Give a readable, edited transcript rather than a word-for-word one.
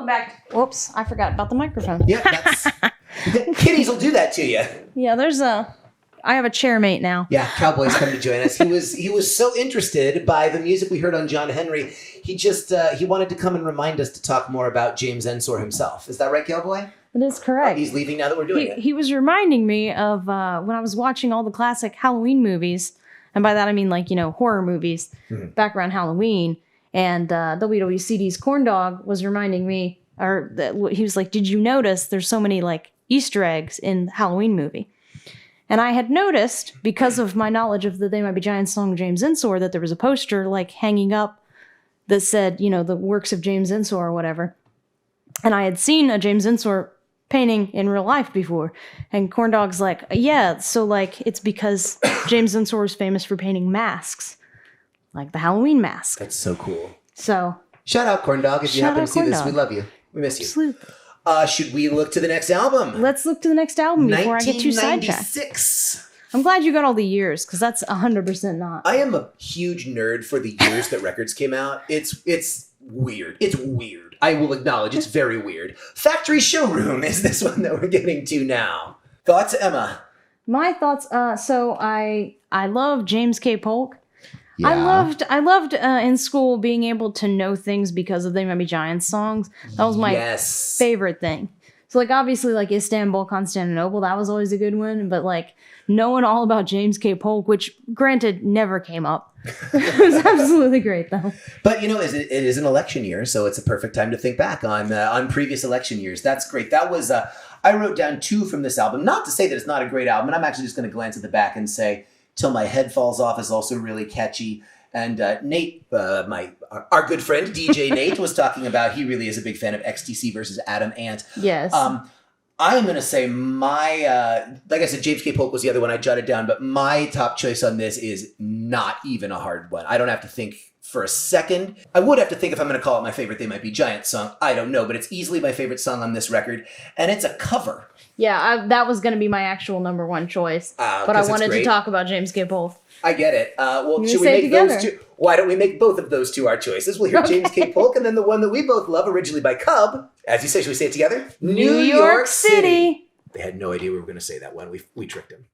back. Whoops, I forgot about the microphone. Yeah, that's... Kitties will do that to you. Yeah, I have a chairmate now. Yeah, Cowboy's come to join us. He was so interested by the music we heard on John Henry. He just he wanted to come and remind us to talk more about James Ensor himself. Is that right, Cowboy? It is correct. Oh, he's leaving now that we're doing it. He was reminding me of when I was watching all the classic Halloween movies, and by that I mean horror movies back around Halloween. And WWCD's Corn Dog was reminding me, he was like, "Did you notice there's so many Easter eggs in the Halloween movie?" And I had noticed, because of my knowledge of the They Might Be Giants song James Ensor, that there was a poster hanging up that said, the works of James Ensor or whatever. And I had seen a James Ensor painting in real life before. And Corn Dog's like, yeah, so it's because James Ensor is famous for painting masks. Like the Halloween mask. That's so cool. So shout out Corn Dog if you happen to see this. We love you. We miss you. Absolutely. Should we look to the next album? Let's look to the next album before I get too sidetracked. 1996. I'm glad you got all the years, because that's 100% not. I am a huge nerd for the years that records came out. It's weird. It's weird. I will acknowledge it's very weird. Factory Showroom is this one that we're getting to now. Thoughts, Emma? My thoughts, so I love James K. Polk. Yeah. I loved in school being able to know things because of They Might Be Giants songs. That was my favorite thing. So obviously Istanbul, Constantinople, that was always a good one. But knowing all about James K. Polk, which granted never came up. It was absolutely great though. But it is an election year, so it's a perfect time to think back on previous election years. That's great. That was I wrote down 2 from this album. Not to say that it's not a great album, and I'm actually just going to glance at the back and say Till My Head Falls Off is also really catchy. And Nate, our good friend, DJ Nate, was talking about he really is a big fan of XTC versus Adam Ant. Yes. I'm going to say like I said, James K. Polk was the other one I jotted down, but my top choice on this is not even a hard one. I don't have to think for a second. I would have to think if I'm going to call it my favorite They Might Be Giants song. I don't know, but it's easily my favorite song on this record, and it's a cover. Yeah, that was going to be my actual number 1 choice, but I wanted to talk about James K. Polk. I get it. Well, should we make those 2? Why don't we make both of those 2 our choices? We'll hear James K. Polk, and then the one that we both love, originally by Cub. As you say, should we say it together? New York City. They had no idea we were going to say that one. We tricked them.